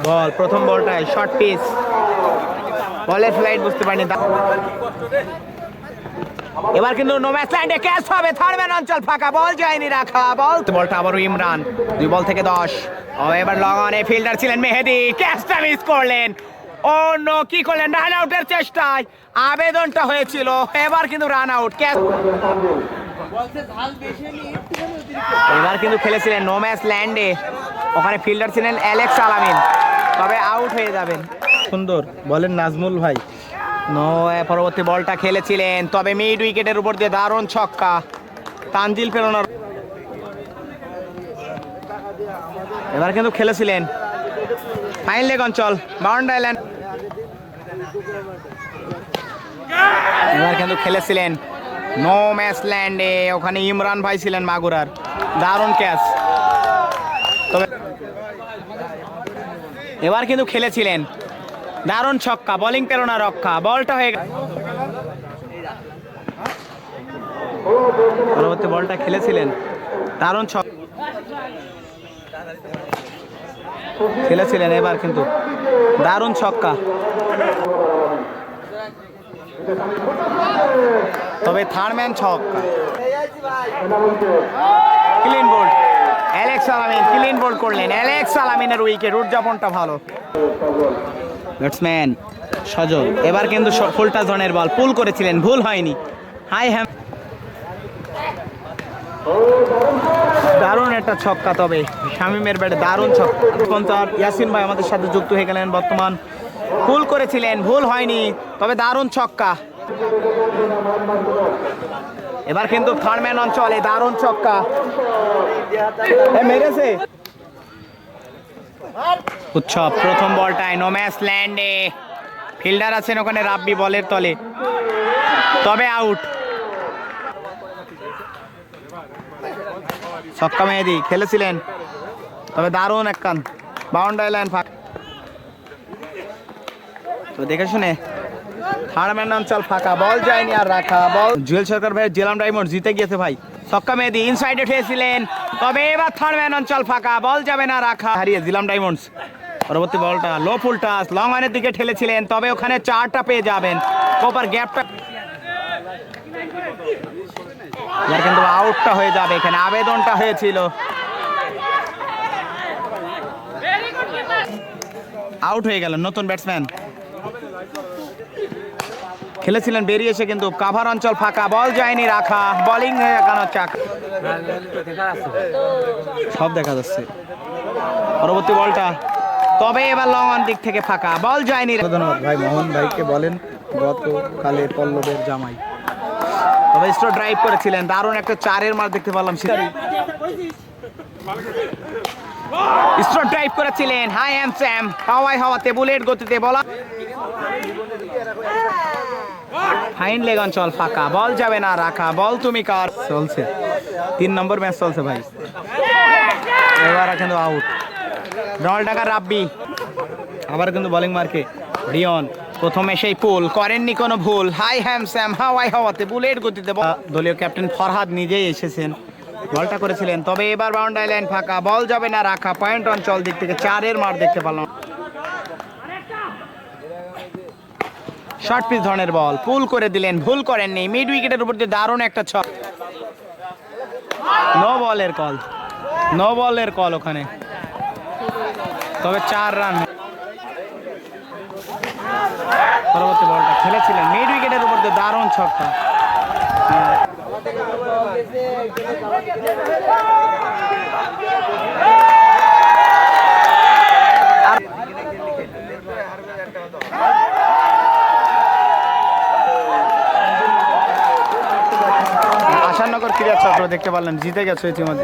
বল প্রথম বলটায় short pitch, বলের flight বুঝতে পারিনি। এবার কিন্তু নো ম্যাচ ল্যান্ডে ক্যাচ হবে, থার্ড ম্যান অঞ্চল ফাঁকা, বল যায়নি রাখা, বলটা আবারও ইমরান, 2 বল থেকে 10। এবার লং অনে ফিল্ডার ছিলেন মেহেদি, ক্যাচটা মিস করলেন। ও নো, কি করলেন? রান আউটের চেষ্টায় আবেদনটা হয়েছিল, এবার কিন্তু রান আউট। এবার কিন্তু খেলেছিলেন নো ম্যাচ ল্যান্ডে, ওখানে ফিল্ডার ছিলেন অ্যালেক্স আলামিন, তবে আউট হয়ে যাবেন। সুন্দর বলেন নাজমুল ভাই। পরবর্তী বলটা খেলেছিলেন, তবে মিড উইকেটের উপর দিয়ে দারুণ ছক্কা তানজিল পেরোনার। এবার কিন্তু খেলেছিলেন ফাইন লেগ অঞ্চল বাউন্ডারি লাইন। এবার কিন্তু খেলেছিলেন নো ম্যাচ ল্যান্ডে, ওখানে ইমরান ভাই ছিলেন মাগুরার, দারুণ ক্যাচ। তবে এবার কিন্তু খেলেছিলেন দারুণ ছক্কা, বোলিং পেরোনা রক্ষা, বলটা হয়ে গেল। পরবর্তী বলটা খেলেছিলেন দারুণ ছক্কা খেলেছিলেন, এবার কিন্তু দারুণ ছক্কা, তবে থার্ড ম্যান ছক্কা। ক্লিন বোল্ড, অ্যালেক্স আলামিন ক্লিন বোল্ড করলেন, অ্যালেক্স আলামিনের উইকেট, উদযাপনটা ভালো। ব্যাটসম্যান সজল, এবার কিন্তু ফুলটা ধরনের বল পুল করেছিলেন, ভুল হয়নি। হাই হ্যাম, দারুণ একটা ছক্কা, তবে শামিমের ব্যাটে দারুণ ছক্কা। ইয়াসিন ভাই আমাদের সাথে যুক্ত হয়ে গেলেন, বর্তমান পুল করেছিলেন, ভুল হয়নি, তবে দারুণ ছক্কা। এবার কিন্তু থার্ড ম্যান অঞ্চলে দারুণ ছক্কা মেরেছে। উৎসব প্রথম বলটায় নো ম্যাচ ল্যান্ডে, ফিল্ডার আছেন ওখানে রাব্বি বলের তলে, তবে আউট। ছক্কা মেহেদি খেলেছিলেন, তবে দারুণ একখান বাউন্ডারি লাইন ফাঁকা। তো দেখে শুনে থার্ড ম্যান অঞ্চল ফাঁকা, বল যায়নি আর রাখা, বল জুয়েল সরকার ভাই জেলাম ডায়মন্ড জিতে গিয়েছে ভাই। ছক্কা মেহেদি ইনসাইডে ঠেয়েছিলেন, তবে এবার থার্ড ম্যান অঞ্চল ফাঁকা, বল যাবে না রাখা, হারিয়ে জিলাম ডায়মন্ডস। পরবর্তী বলটা লো ফুল টাচ, লং অনের দিকে ঠেলেছিলেন, তবে ওখানে 4টা পেয়ে যাবেন, কোপার গ্যাপটা। এবার কিন্তু আউটটা হয়ে যাবে, এখানে আবেদনটা হয়েছিল, আউট হয়ে গেল। নতুন ব্যাটসম্যান খেলেছিলেন, বেরিয়ে এসে কিন্তু কাভার অঞ্চল ফাঁকা, বল যায়নি রাখা, বোলিং একানো চাক, সব দেখা যাচ্ছে। পরবর্তী বলটা, তবে এবার লং অন দিক থেকে ফাঁকা, বল যায়নি। ধন্যবাদ ভাই মোহন ভাইকে, বলেন গতকালে পল্লবের জামাই, তবে স্ট্রো ড্রাইভ করেছিলেন, দারুণ একটা 4-এর মার দেখতে পেলাম। স্ট্রো ড্রাইভ করেছিলেন, হাই হ্যাম স্যাম, হাওয়ায় হাওয়াতে বুলেট গতিতে বলা, ফাইন লেগ অঞ্চল ফাঁকা, বল যাবে না রাখা, বল তুমি কার। চলছে 3 নম্বর ম্যাচ চলছে ভাই, এবার কিন্তু আউট। নলডাঙ্গা রাব্বি আবার কিন্তু বোলিং মার্কে রিয়ন, প্রথমে সেই পুল করেননি কোনো ভুল, হাই হ্যাম স্যাম, হাওয়ায় হাওয়াতে বুলেট গতিতে। দলীয় ক্যাপ্টেন ফরহাদ নিজেই এসেছেন, বলটা করেছিলেন, তবে এবার বাউন্ডারি লাইন ফাঁকা, বল যাবে না রাখা, পয়েন্ট অঞ্চল দিক থেকে 4-এর মার দেখতে পেলাম। শর্ট পিচ ধরনের বল পুল করে দিলেন, ভুল করেননি, মিড উইকেটের উপর দিয়ে দারুণ একটা ছক। নো বলের কল, নো বলের কল ওখানে, তবে 4 রান। পরবর্তী বলটা খেলেছিলেন মিড উইকেটের উপর দিয়ে দারুণ ছক্কা। আশানগর ক্রীড়া চক্র দেখতে পারলাম জিতে গেছে ইতিমধ্যে।